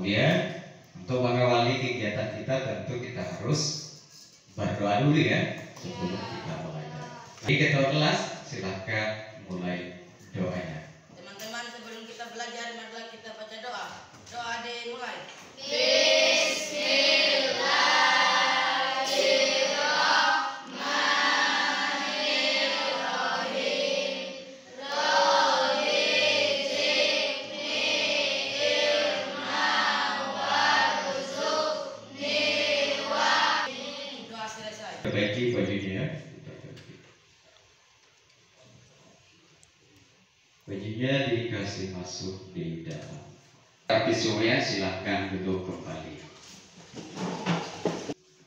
Kemudian untuk mengawali kegiatan kita tentu kita harus berdoa dulu ya sebelum kita belajar. Jadi ketua kelas silahkan mulai doanya. Teman-teman, sebelum kita belajar, marilah kita baca doa. Doa dimulai. Doa selesai. Perbaiki bajunya. Bajunya dikasih masuk di dalam. Siswanya silahkan duduk kembali.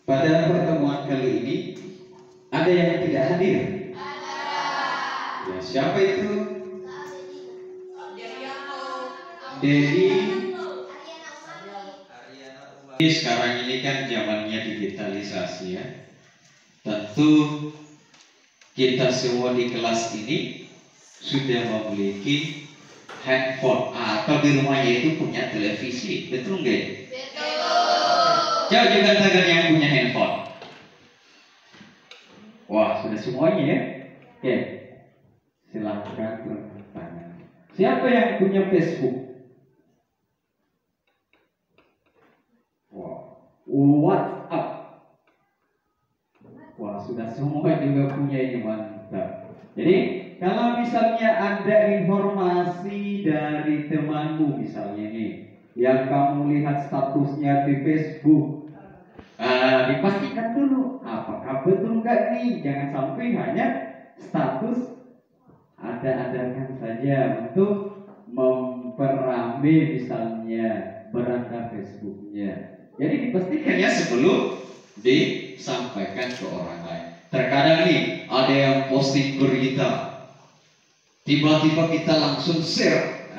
Pada pertemuan kali ini ada yang tidak hadir. Ya, siapa itu? Dedi. Sekarang ini kan zamannya digitalisasi ya. Tentu kita semua di kelas ini sudah memiliki handphone atau di rumahnya itu punya televisi, betul nggak? Betul. Coba juga tangan yang punya handphone. Wah, sudah semuanya ya. Oke, silahkan turunkan tangan. Siapa yang punya Facebook? Wah, WhatsApp. Wah, sudah semua juga punya, ini mantap. Jadi kalau misalnya ada informasi dari temanmu misalnya nih, yang kamu lihat statusnya di Facebook, dipastikan dulu apakah betul nggak nih. Jangan sampai hanya status ada-adakan saja untuk memperramai misalnya beranda Facebooknya. Jadi dipastikan ya sebelum disampaikan ke orang lain. Terkadang nih ada yang posting berita, tiba-tiba kita langsung share,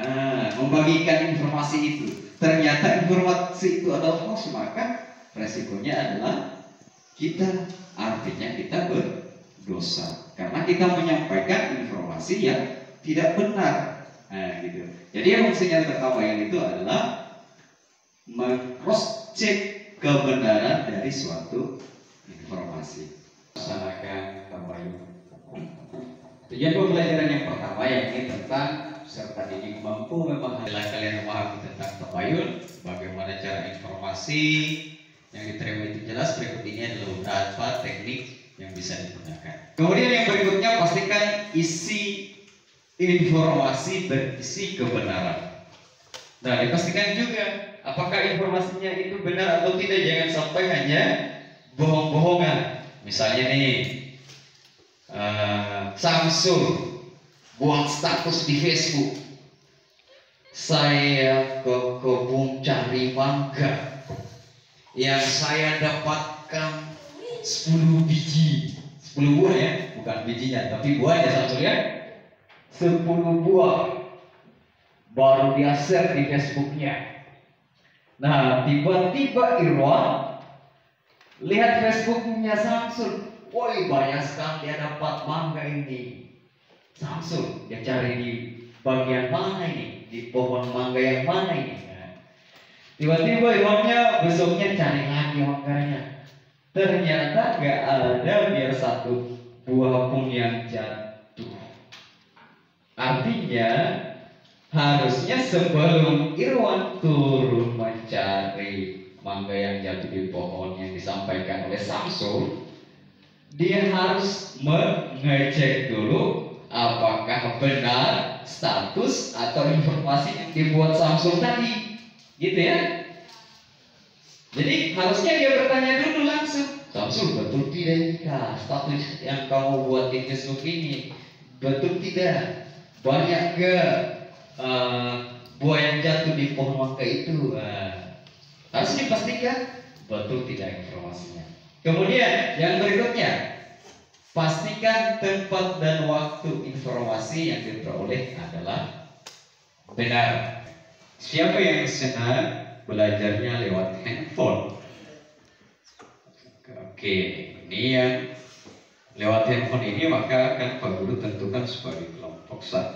membagikan informasi itu. Ternyata informasi itu adalah hoax, maka resikonya adalah artinya kita berdosa karena kita menyampaikan informasi yang tidak benar. Gitu. Jadi yang sinyal pertama yang itu adalah cross check kebenaran dari suatu informasi. Laksanakan tabayun. Tujuan pembelajaran yang pertama yakni tentang peserta didik mampu memahami. Kalian memahami tentang tabayun, bagaimana cara informasi yang diterima itu jelas. Berikut ini adalah beberapa teknik yang bisa digunakan. Kemudian yang berikutnya, pastikan isi informasi berisi kebenaran. Nah, dipastikan juga apakah informasinya itu benar atau tidak. Jangan sampai hanya bohong-bohongan. Misalnya nih, Samsul buat status di Facebook, saya ke kebun cari mangga yang saya dapatkan 10 biji, 10 buah ya, bukan bijinya tapi buahnya. Samsul ya, 10 buah baru dia share di Facebooknya. Nah, tiba-tiba Irwan lihat Facebooknya Samsul, woi banyak sekali dia dapat mangga ini. Samsul, dia cari di bagian mana ini, di pohon mangga yang mana ini. Tiba-tiba Irwannya besoknya cari lagi mangganya. Ternyata gak ada biar satu buah pun yang jatuh. Artinya harusnya sebelum Irwan turun mencari mangga yang jatuh di pohon yang disampaikan oleh Samsul, dia harus mengecek dulu apakah benar status atau informasi yang dibuat Samsul tadi, gitu ya. Jadi harusnya dia bertanya dulu langsung, Samsul, betul tidak ini status yang kamu buat di Facebook ini? Betul tidak? Banyak ke buah yang jatuh di pohon mangga itu? Harus dipastikan betul tidak informasinya. Kemudian yang berikutnya, pastikan tempat dan waktu informasi yang diperoleh adalah benar. Siapa yang senang belajarnya lewat handphone? Oke, ini yang lewat handphone ini maka akan Pak Guru tentukan sebagai kelompok 1.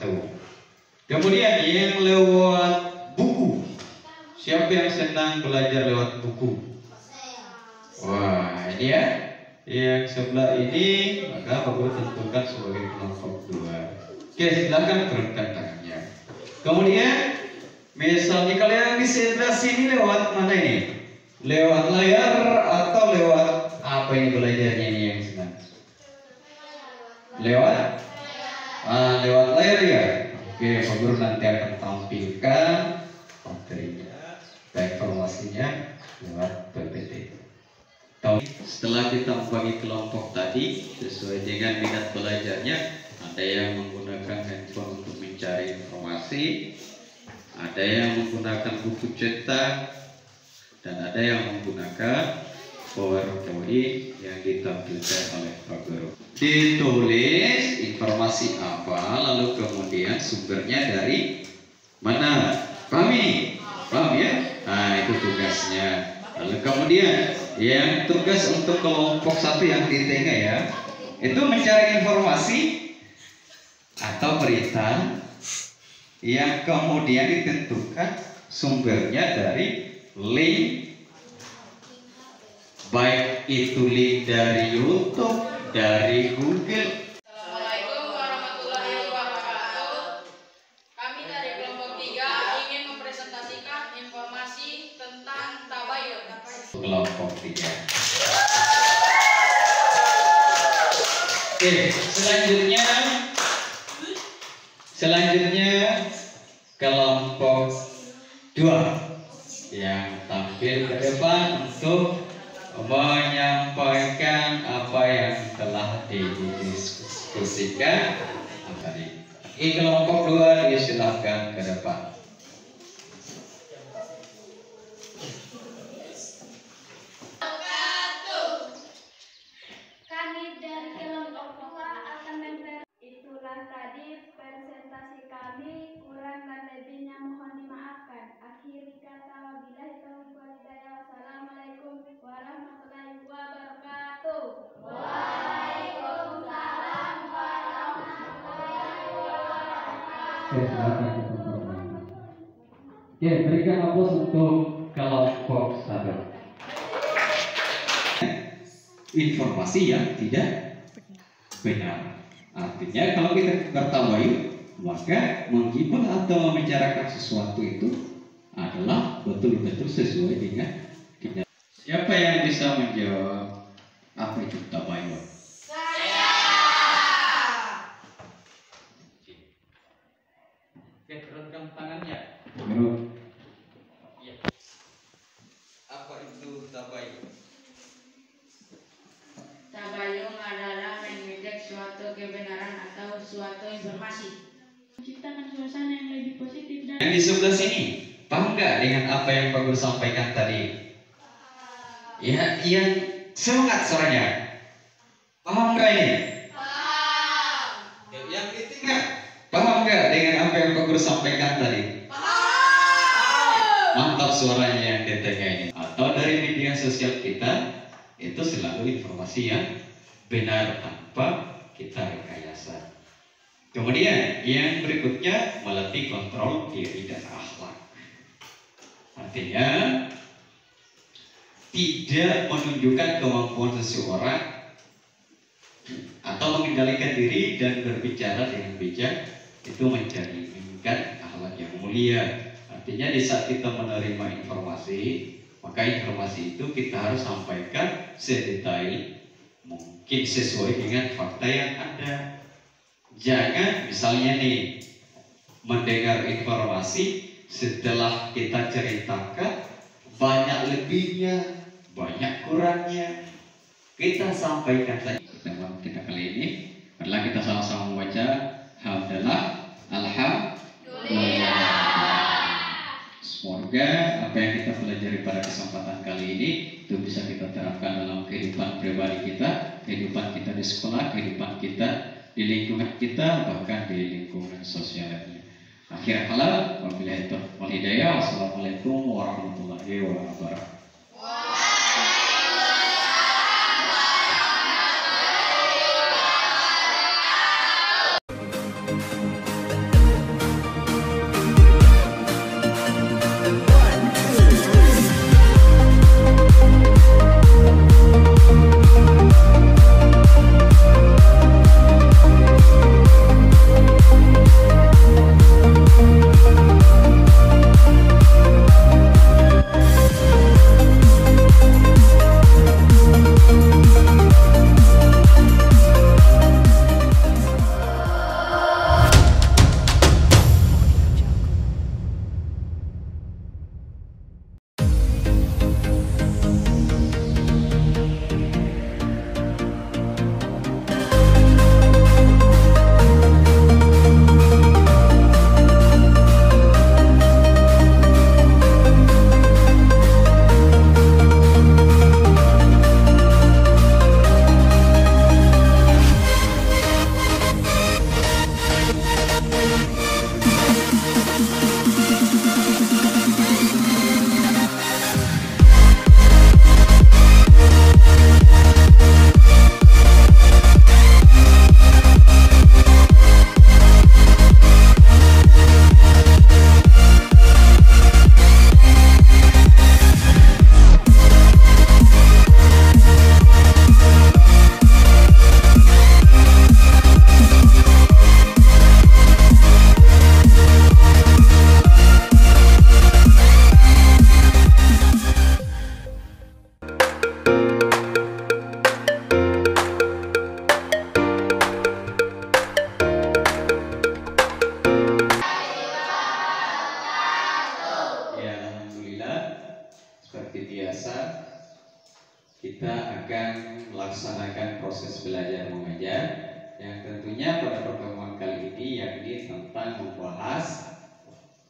Kemudian yang lewat buku, Siapa yang senang belajar lewat buku? Wah, ini ya. Yang sebelah ini, maka Pak Guru tentukan sebagai kelompok 2. Oke, silakan turunkan tangannya. Kemudian, misalnya kalian di sebelah sini lewat mana ini? Lewat layar atau lewat apa ini belajarnya ini yang senang? Lewat? Lewat layar ya. Oke, Pak Guru nanti akan tampilkan materinya, informasinya lewat PPT. Setelah kita membagi kelompok tadi sesuai dengan minat belajarnya, ada yang menggunakan handphone untuk mencari informasi, ada yang menggunakan buku cetak, dan ada yang menggunakan PowerPoint yang ditampilkan oleh Pak Guru. Ditulis informasi apa, lalu kemudian sumbernya dari mana? Paham ini? Paham ya? Nah, itu tugasnya. Lalu kemudian yang tugas untuk kelompok 1 yang di tengah ya, itu mencari informasi atau berita yang kemudian ditentukan sumbernya dari link, baik itu link dari YouTube, dari Google. Assalamualaikum warahmatullahi wabarakatuh. Kami dari kelompok 3 ingin mempresentasikan informasi tentang tabayun. Kelompok 3. Oke, selanjutnya kelompok 2 yang tampil ke depan untuk menyampaikan apa yang telah didiskusikan tadi. Kelompok 2 disilahkan ke depan. Kami dari kelompok 2 akan itulah tadi presentasi kami, kurang dan lebihnya mohon dimaafkan. Akhiri kata wabillahi taufiq wal hidayah. Wassalamualaikum warahmatullahi wabarakatuh. Waalaikumsalam warahmatullahi wabarakatuh. Oke, berikan aplaus untuk kelompok 1. Informasi yang tidak benar. Artinya kalau kita bertabayun, maka menghibur atau membicarakan sesuatu itu adalah betul-betul sesuai dengan kenyataan. Siapa yang bisa menjawab apa itu tabayun? Saya. Oke, turunkan tangannya. Guru. Ya. Apa itu tabayun? Tabayun adalah mengecek suatu kebenaran atau suatu informasi. Menciptakan suasana yang lebih positif dan Yang di sebelah sini, paham nggak dengan apa yang Pak Guru sampaikan tadi? Ya, yang semangat suaranya. Paham nggak ini? Paham. Yang di tengah, paham nggak dengan apa yang Pak Guru sampaikan tadi? Paham. Mantap suaranya yang di tengah ini. Atau dari media sosial kita, itu selalu informasi yang benar tanpa kita rekayasa. Kemudian yang berikutnya melatih kontrol diri dan akhlak. Artinya tidak menunjukkan kemampuan seseorang atau mengendalikan diri dan berbicara dengan bijak, itu mencerminkan akhlak yang mulia. Artinya di saat kita menerima informasi, maka informasi itu kita harus sampaikan sedetail mungkin sesuai dengan fakta yang ada. Jangan misalnya nih mendengar informasi, setelah kita ceritakan banyak lebihnya, banyak kurangnya, kita sampaikan saja. Kita kali ini adalah kita sama-sama membaca Alhamdulillah, Alhamdulillah. Semoga apa yang kita pelajari pada kesempatan kali ini itu bisa kita terapkan dalam kehidupan pribadi kita, kehidupan kita di sekolah, kehidupan kita di lingkungan kita, bahkan di lingkungan sosial lainnya. Akhir kalam, wabillahi taufiq wal hidayah. Wassalamualaikum warahmatullahi wabarakatuh. One, two. melaksanakan proses belajar mengajar yang tentunya pada pertemuan kali ini yakni tentang membahas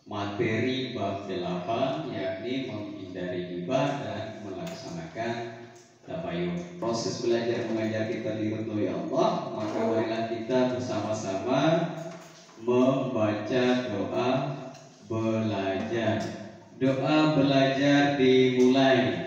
materi bab 8 yakni menghindari ghibah dan melaksanakan tabayun. Proses belajar mengajar kita diridhoi Allah, maka marilah kita bersama-sama membaca doa belajar. Doa belajar dimulai.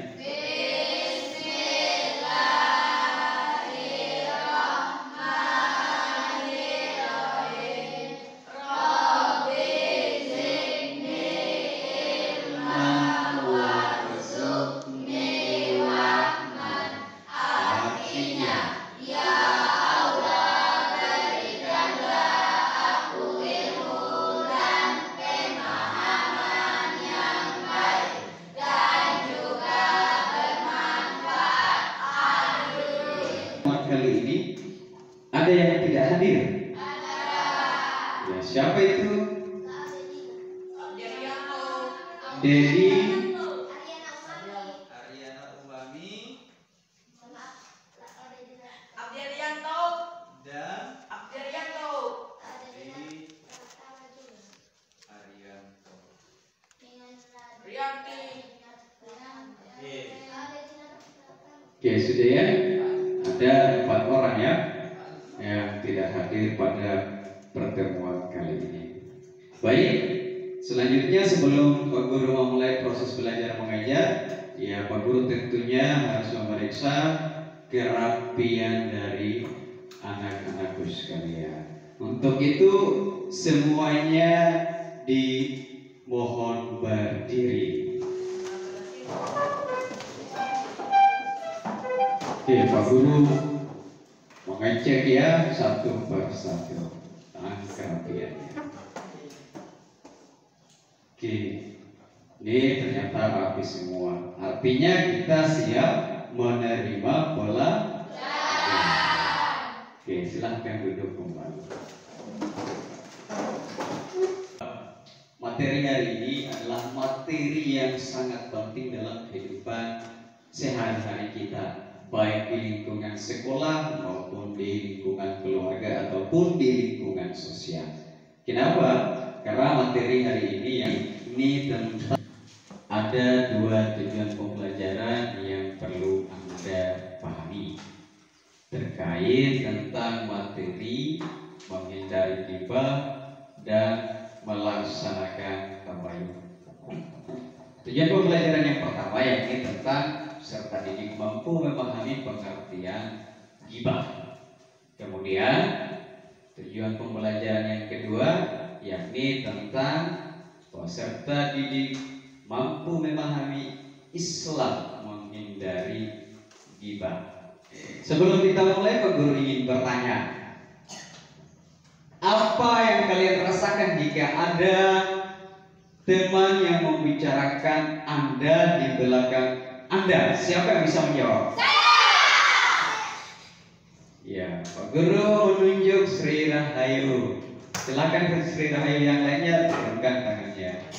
Kali ini ada yang tidak hadir. Ya, siapa itu? Dedi, Ariana Umami, Abdiarianto, dan Abdiarianto, Dedi Arianto. Rianti, oke sudah ya. Ada 4 orang ya yang tidak hadir pada pertemuan kali ini. Baik, selanjutnya sebelum Pak Guru memulai proses belajar mengajar, ya Pak Guru tentunya harus memeriksa kerapian dari anak-anakku sekalian. Untuk itu semuanya dimohon berdiri. Oke, Pak Guru mengecek ya satu persatu kerapiannya. Oke, ini ternyata rapi semua. Artinya kita siap menerima bola. Oke, silahkan duduk kembali. Materi hari ini adalah materi yang sangat penting dalam kehidupan sehari-hari kita, baik di lingkungan sekolah maupun di lingkungan keluarga ataupun di lingkungan sosial. Kenapa? Karena materi hari ini tentang ada 2 tujuan pembelajaran yang perlu Anda pahami terkait tentang materi menghindari ghibah dan melaksanakan tabayun. Tujuan pembelajaran yang pertama yakni tentang serta didik mampu memahami pengertian ghibah. Kemudian tujuan pembelajaran yang kedua yakni tentang peserta didik mampu memahami Islam menghindari ghibah. Sebelum kita mulai, Pak Guru ingin bertanya, apa yang kalian rasakan jika ada teman yang membicarakan Anda di belakang Anda? Siapa yang bisa menjawab? Ya, Pak Guru menunjuk Sri Rahayu. Silakan Sri Rahayu yang lainnya turunkan tangannya.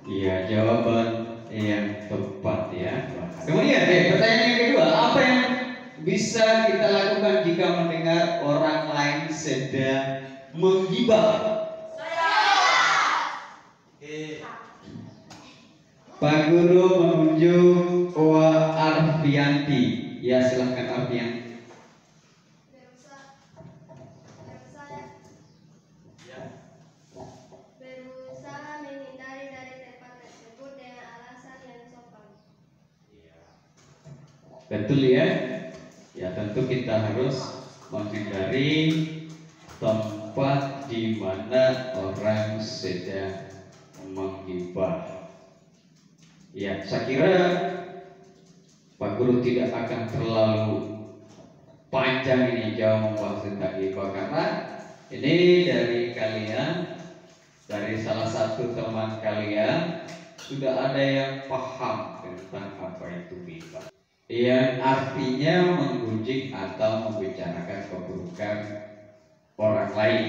Iya, jawaban yang tepat ya. Kemudian pertanyaan yang kedua, apa yang bisa kita lakukan jika mendengar orang lain sedang menggibah? Pak Guru menunjuk Wa Arfianti. Ya, silahkan Arfianti. Berusaha menghindari dari tempat tersebut dengan alasan yang sopan. Betul ya? Ya, tentu kita harus menghindari tempat di mana orang sedang menggibah. Ya, saya kira Pak Guru tidak akan terlalu panjang ini jauh membahas tentang ghibah, karena ini dari kalian, dari salah satu teman kalian sudah ada yang paham tentang apa itu ghibah, yang artinya menggunjing atau membicarakan keburukan orang lain.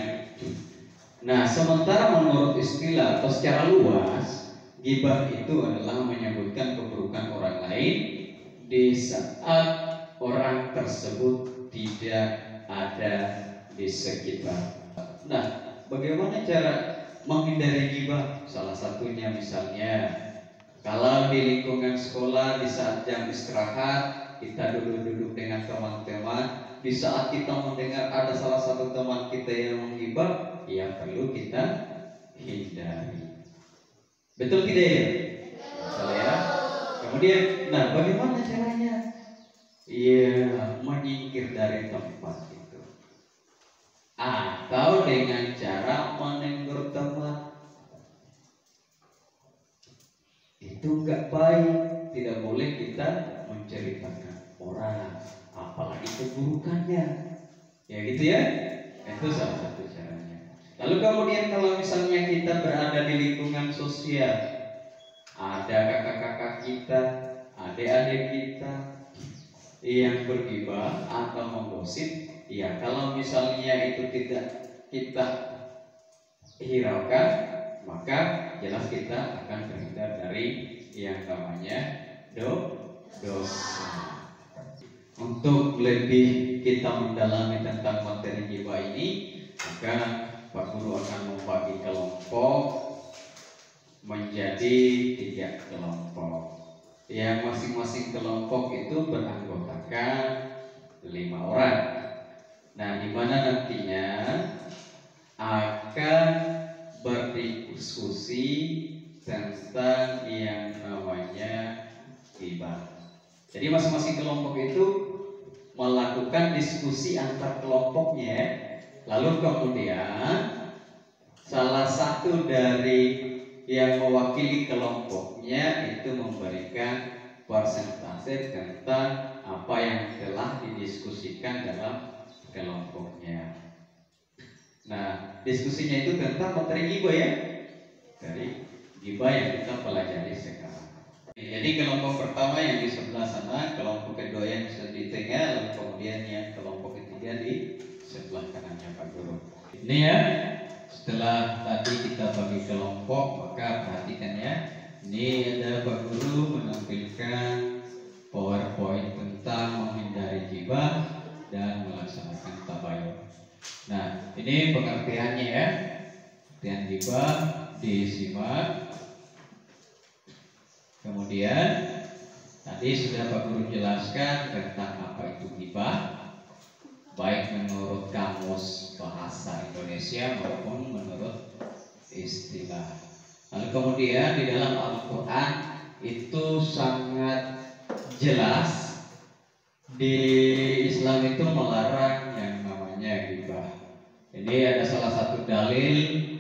Nah, sementara menurut istilah atau secara luas, ghibah itu adalah menyebutkan keburukan orang lain di saat orang tersebut tidak ada di sekitar. Nah, bagaimana cara menghindari ghibah? Salah satunya misalnya, kalau di lingkungan sekolah di saat jam istirahat kita duduk-duduk dengan teman-teman, di saat kita mendengar ada salah satu teman kita yang menghibah, yang perlu kita hindari. Betul tidak ya? Betul ya. Kemudian, nah bagaimana caranya? Iya, menyingkir dari tempat itu, atau dengan cara menegur teman. Itu enggak baik, tidak boleh kita menceritakan orang, apalagi keburukannya. Ya gitu ya. Itu salah satu caranya. Lalu kemudian kalau misalnya kita berada di lingkungan sosial, ada kakak-kakak kita, adik-adik kita yang bergibah atau menggosip, ya kalau misalnya itu tidak kita hiraukan, maka jelas kita akan terhindar dari yang namanya dosa. Untuk lebih kita mendalami tentang materi ghibah ini, maka Pak Guru akan membagi kelompok menjadi 3 kelompok. Yang masing-masing kelompok itu beranggotakan 5 orang. Nah, di mana nantinya akan berdiskusi tentang yang namanya ghibah. Jadi masing-masing kelompok itu melakukan diskusi antar kelompoknya, lalu kemudian salah satu dari yang mewakili kelompoknya itu memberikan persentase tentang apa yang telah didiskusikan dalam kelompoknya. Nah, diskusinya itu tentang materi ghibah ya, dari ghibah yang kita pelajari sekarang. Jadi kelompok pertama yang di sebelah sana, kelompok kedua yang di tengah, lalu kemudian yang kelompok ketiga di sebelah kanannya Pak Guru. Ini ya, setelah tadi kita bagi kelompok, maka perhatikan ya. Ini ada Pak Guru menampilkan PowerPoint tentang menghindari ghibah dan melaksanakan tabayun. Nah, ini pengertiannya ya. Pengertian ghibah disimak. Kemudian tadi sudah Pak Guru jelaskan tentang apa itu ghibah, baik menurut kamus bahasa Indonesia maupun menurut istilah. Lalu kemudian di dalam Al-Quran itu sangat jelas, di Islam itu melarang yang namanya ghibah. Ini ada salah satu dalil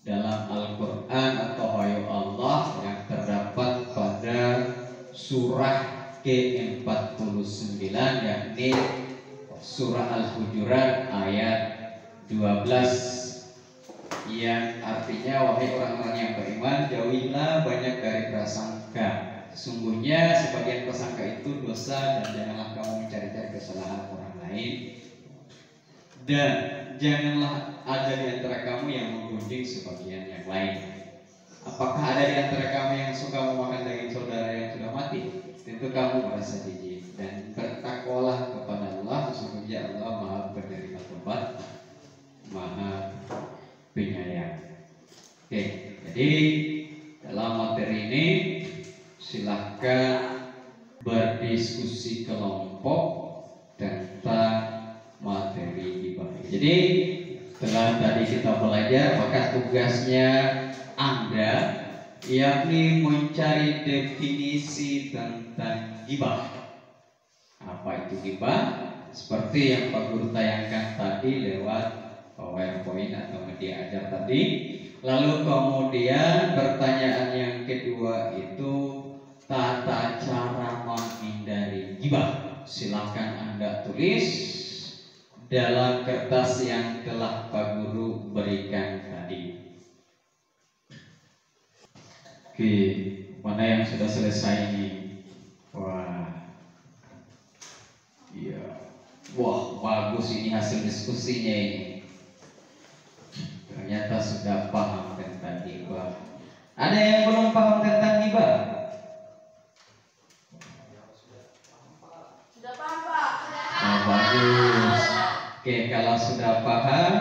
dalam Al-Quran atau Wahyu Allah yang terdapat pada surah ke-49, yakni surah Al-Hujurat ayat 12, yang artinya, wahai orang-orang yang beriman, jauhilah banyak dari prasangka. Sesungguhnya sebagian prasangka itu dosa, dan janganlah kamu mencari-cari kesalahan orang lain, dan janganlah ada di antara kamu yang menggunjing sebagian yang lain. Apakah ada di antara kamu yang suka memakan daging saudara yang sudah mati? Tentu kamu merasa jijik, dan bertakwalah kepada Allah, sesungguhnya Allah Maha Penerima Taubat, Maha Penyayang. Oke, jadi dalam materi ini silahkan berdiskusi kelompok tentang materi ghibah. Jadi setelah tadi kita belajar, maka tugasnya Anda yakni mencari definisi tentang ghibah. Apa itu ghibah? Seperti yang Pak Guru tayangkan tadi lewat PowerPoint atau media ajar tadi. Lalu kemudian pertanyaan yang kedua itu tata cara menghindari ghibah. Silakan Anda tulis dalam kertas yang telah Pak Guru berikan tadi. Oke, mana yang sudah selesai ini? Wah, iya, wah bagus ini hasil diskusinya ini. kita sudah paham tentang hibah. Ada yang belum paham tentang hibah? Sudah paham, Pak? Oh, bagus. Oke, kalau sudah paham,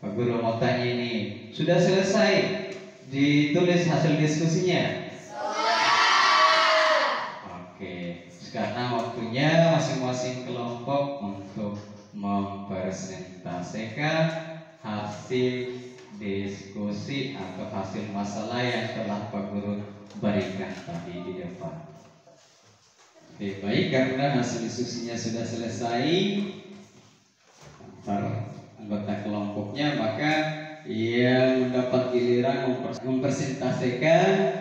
Pak Guru mau tanya ini, sudah selesai ditulis hasil diskusinya? Oke, sekarang waktunya masing-masing kelompok untuk mempresentasikan hasil diskusi atau hasil masalah yang telah Pak Guru berikan tadi di depan. Oke, baik, karena hasil diskusinya sudah selesai antar anggota kelompoknya, maka yang mendapat giliran mempresentasikan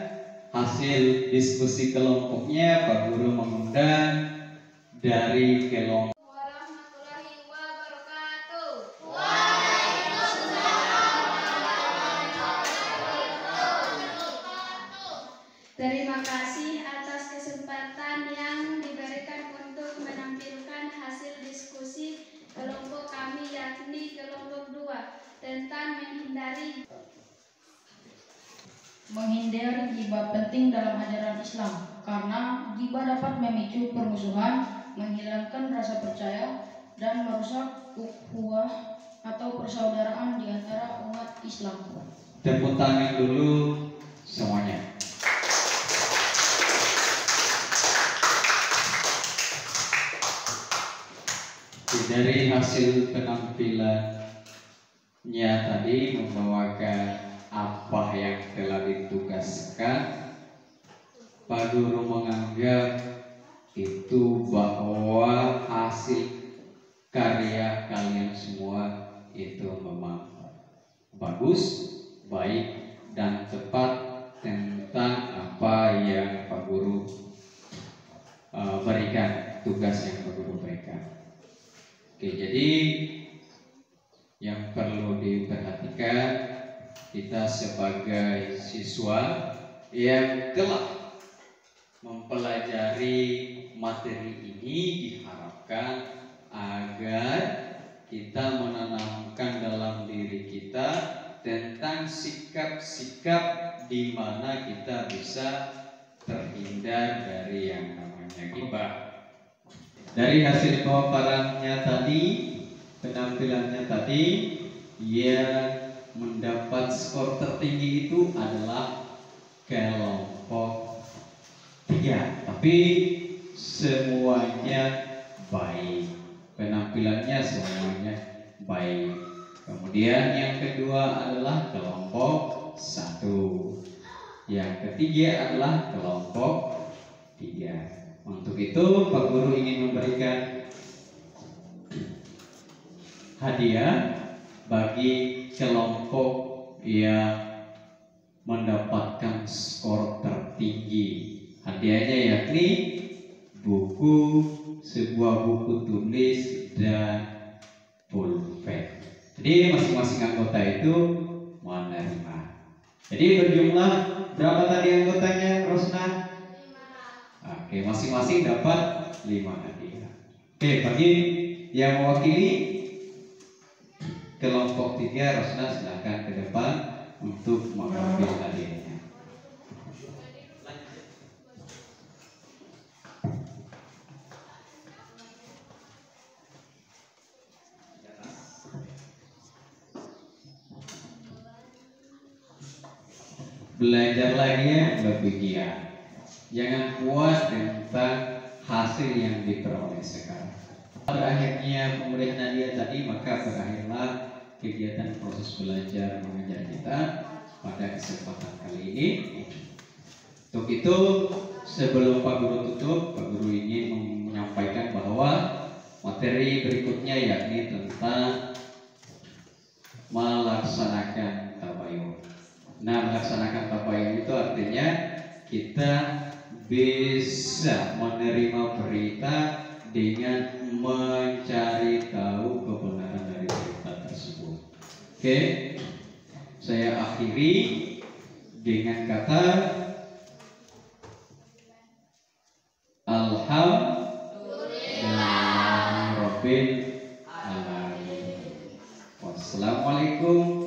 hasil diskusi kelompoknya. Pak Guru mengundang dari kelompok. Warahmatullahi wabarakatuh. Terima kasih atas kesempatan yang diberikan untuk menampilkan hasil diskusi kelompok kami, yakni kelompok 2 tentang menghindari gibah penting dalam ajaran Islam, karena gibah dapat memicu permusuhan, menghilangkan rasa percaya, dan merusak ukhuwah atau persaudaraan di antara umat Islam. Tepuk tangan dulu semuanya. Dari hasil penampilannya tadi membawakan apa yang telah ditugaskan, Pak Guru menganggap itu bahwa hasil karya kalian semua itu memang bagus, baik, dan tepat tentang apa yang Pak Guru berikan, tugas yang Pak Guru berikan. Oke, jadi yang perlu diperhatikan, kita sebagai siswa yang telah mempelajari materi ini diharapkan agar kita menanamkan dalam diri kita tentang sikap-sikap di mana kita bisa terhindar dari yang namanya gibah. Dari hasil pemaparannya tadi, penampilannya tadi, yang mendapat skor tertinggi itu adalah kelompok 3. Tapi semuanya baik, penampilannya semuanya baik. Kemudian yang kedua adalah kelompok 1. Yang ketiga adalah kelompok 3. Untuk itu Pak Guru ingin memberikan hadiah bagi kelompok yang mendapatkan skor tertinggi. Hadiahnya yakni buku, sebuah buku tulis, dan pulpen. Jadi masing-masing anggota itu menerima. Jadi berjumlah berapa tadi anggotanya, Rosna? Oke, masing-masing dapat 5 hadiah. Oke, bagi yang mewakili kelompok 3, Rosna silakan ke depan untuk mengambil hadiahnya. Belajar lagi ya, lebih giat. Jangan puas tentang hasil yang diperoleh sekarang. Berakhirnya pemberian hadiah tadi, maka berakhirlah kegiatan proses belajar mengajar kita pada kesempatan kali ini. Untuk itu, sebelum Pak Guru tutup, Pak Guru ingin menyampaikan bahwa materi berikutnya yakni tentang melaksanakan tabayun. Nah, melaksanakan tabayun itu artinya kita bisa menerima berita dengan mencari tahu kebenaran dari berita tersebut. Oke, saya akhiri dengan kata Alhamdulillahirabbil alamin. Wassalamualaikum